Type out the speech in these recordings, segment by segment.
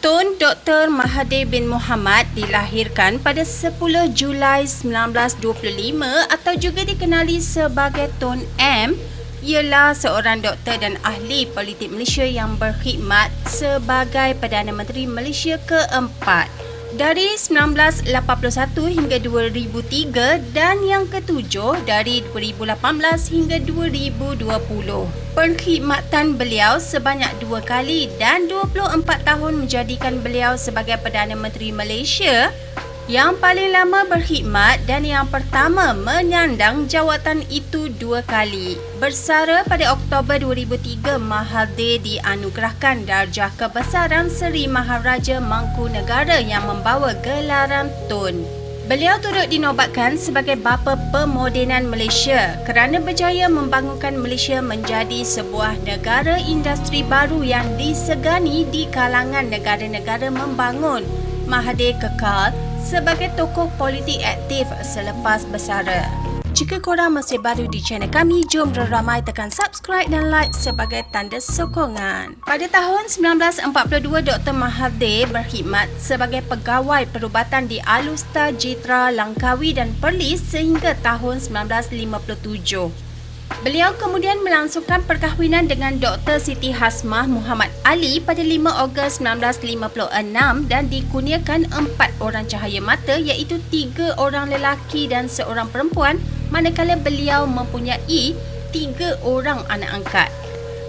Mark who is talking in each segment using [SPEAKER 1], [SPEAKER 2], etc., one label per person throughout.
[SPEAKER 1] Tun Dr. Mahathir bin Mohamad dilahirkan pada 10 Julai 1925 atau juga dikenali sebagai Tun M. Ialah seorang doktor dan ahli politik Malaysia yang berkhidmat sebagai Perdana Menteri Malaysia keempat dari 1981 hingga 2003 dan yang ketujuh dari 2018 hingga 2020. Perkhidmatan beliau sebanyak 2 kali dan 24 tahun menjadikan beliau sebagai Perdana Menteri Malaysia yang paling lama berkhidmat dan yang pertama menyandang jawatan itu 2 kali. Bersara pada Oktober 2003, Mahathir dianugerahkan darjah kebesaran Seri Maharaja Mangkunegara yang membawa gelaran Tun. Beliau turut dinobatkan sebagai bapa pemodenan Malaysia kerana berjaya membangunkan Malaysia menjadi sebuah negara industri baru yang disegani di kalangan negara-negara membangun. Mahathir kekal sebagai tokoh politik aktif selepas bersara. Jika korang masih baru di channel kami, jom ramai tekan subscribe dan like sebagai tanda sokongan. Pada tahun 1942, Dr. Mahathir berkhidmat sebagai pegawai perubatan di Alustar, Jitra, Langkawi dan Perlis sehingga tahun 1957. Beliau kemudian melangsungkan perkahwinan dengan Dr. Siti Hasmah Muhammad Ali pada 5 Ogos 1956 dan dikurniakan 4 orang cahaya mata iaitu 3 orang lelaki dan 1 perempuan, manakala beliau mempunyai 3 orang anak angkat.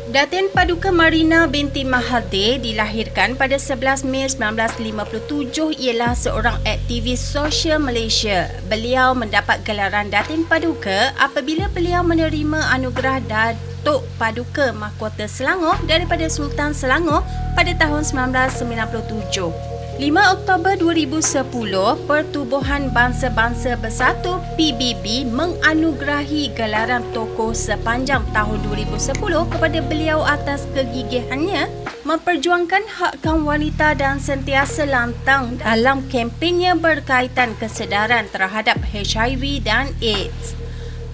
[SPEAKER 1] Datin Paduka Marina binti Mahathir dilahirkan pada 11 Mei 1957 ialah seorang aktivis sosial Malaysia. Beliau mendapat gelaran Datin Paduka apabila beliau menerima anugerah Datuk Paduka Mahkota Selangor daripada Sultan Selangor pada tahun 1997. 5 Oktober 2010, Pertubuhan Bangsa-Bangsa Bersatu PBB menganugerahi gelaran tokoh sepanjang tahun 2010 kepada beliau atas kegigihannya memperjuangkan hak kaum wanita dan sentiasa lantang dalam kempennya berkaitan kesedaran terhadap HIV dan AIDS.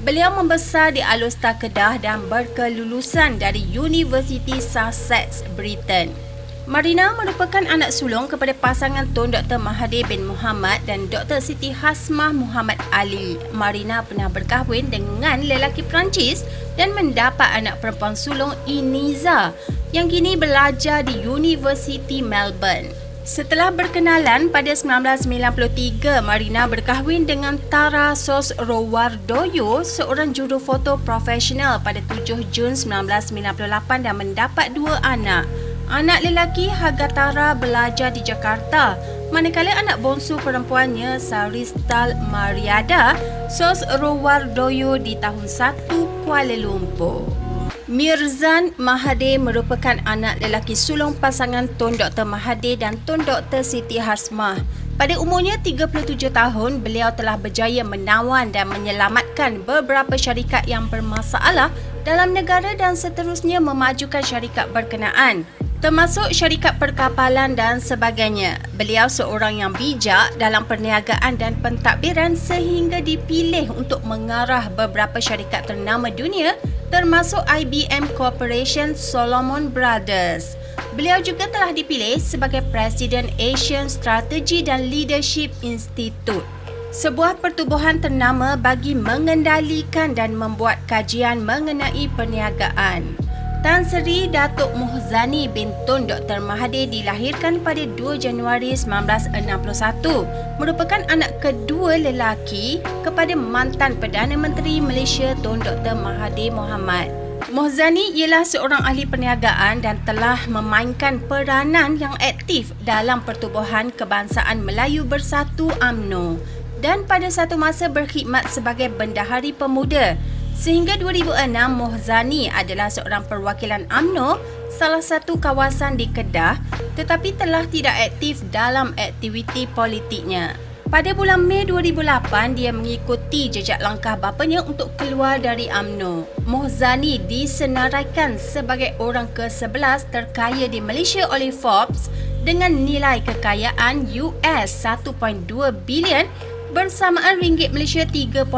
[SPEAKER 1] Beliau membesar di Alustar, Kedah dan berkelulusan dari Universiti Sussex, Britain. Marina merupakan anak sulung kepada pasangan Tun Dr. Mahathir bin Mohamad dan Dr. Siti Hasmah Muhammad Ali. Marina pernah berkahwin dengan lelaki Perancis dan mendapat anak perempuan sulung Iniza yang kini belajar di Universiti Melbourne. Setelah berkenalan pada 1993, Marina berkahwin dengan Tara Sosrowardoyo, seorang jurufoto profesional pada 7 Jun 1998 dan mendapat 2 anak. Anak lelaki Hagatara belajar di Jakarta, manakala anak bongsu perempuannya Saristal Mariada Sosrowardoyo di tahun 1 Kuala Lumpur. Mirzan Mahathir merupakan anak lelaki sulung pasangan Tun Dr. Mahathir dan Tun Dr. Siti Hasmah. Pada umurnya 37 tahun, beliau telah berjaya menawan dan menyelamatkan beberapa syarikat yang bermasalah dalam negara dan seterusnya memajukan syarikat berkenaan, termasuk syarikat perkapalan dan sebagainya. Beliau seorang yang bijak dalam perniagaan dan pentadbiran sehingga dipilih untuk mengarah beberapa syarikat ternama dunia termasuk IBM Corporation, Solomon Brothers. Beliau juga telah dipilih sebagai Presiden Asian Strategy dan Leadership Institute, sebuah pertubuhan ternama bagi mengendalikan dan membuat kajian mengenai perniagaan. Tan Sri Datuk Muhzani bin Tun Dr. Mahathir dilahirkan pada 2 Januari 1961, merupakan anak kedua lelaki kepada mantan Perdana Menteri Malaysia Tun Dr. Mahathir Mohamad. Muhzani ialah seorang ahli perniagaan dan telah memainkan peranan yang aktif dalam Pertubuhan Kebangsaan Melayu Bersatu UMNO dan pada satu masa berkhidmat sebagai Bendahari Pemuda. Sehingga 2006, Muhzani adalah seorang perwakilan UMNO salah satu kawasan di Kedah tetapi telah tidak aktif dalam aktiviti politiknya. Pada bulan Mei 2008, dia mengikuti jejak langkah bapanya untuk keluar dari UMNO. Muhzani disenaraikan sebagai orang ke-11 terkaya di Malaysia oleh Forbes dengan nilai kekayaan US 1.2 bilion bersamaan ringgit Malaysia 3.81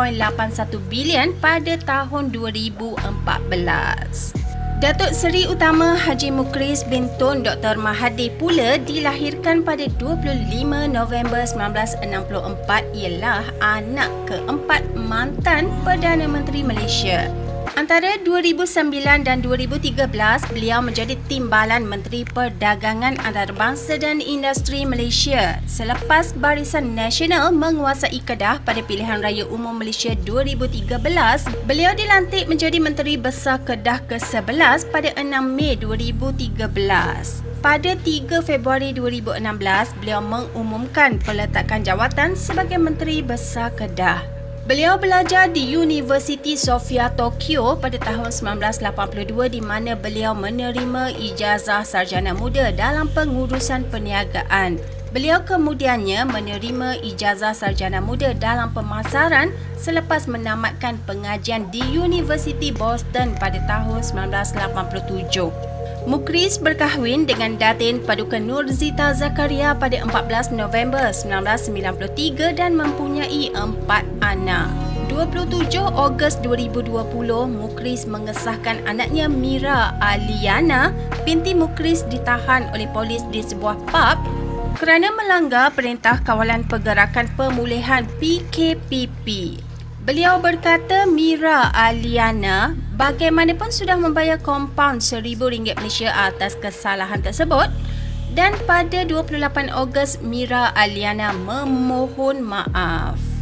[SPEAKER 1] bilion pada tahun 2014. Datuk Seri Utama Haji Mukris bin Tun Dr. Mahathir pula dilahirkan pada 25 November 1964, ialah anak keempat mantan Perdana Menteri Malaysia. Antara 2009 dan 2013, beliau menjadi Timbalan Menteri Perdagangan Antarabangsa dan Industri Malaysia selepas Barisan Nasional menguasai Kedah pada Pilihan Raya Umum Malaysia 2013. Beliau dilantik menjadi Menteri Besar Kedah ke-11 pada 6 Mei 2013. Pada 3 Februari 2016, beliau mengumumkan peletakan jawatan sebagai Menteri Besar Kedah. Beliau belajar di Universiti Sofia Tokyo pada tahun 1982 di mana beliau menerima ijazah sarjana muda dalam pengurusan perniagaan. Beliau kemudiannya menerima ijazah sarjana muda dalam pemasaran selepas menamatkan pengajian di Universiti Boston pada tahun 1987. Mukris berkahwin dengan Datin Paduka Nurzita Zakaria pada 14 November 1993 dan mempunyai 4 anak. 27 Ogos 2020, Mukris mengesahkan anaknya Mira Aliana binti Mukris ditahan oleh polis di sebuah pub kerana melanggar Perintah Kawalan Pergerakan Pemulihan PKPP. Beliau berkata Mira Aliana bagaimanapun sudah membayar kompaun RM1,000 Malaysia atas kesalahan tersebut, dan pada 28 Ogos Mira Aliana memohon maaf.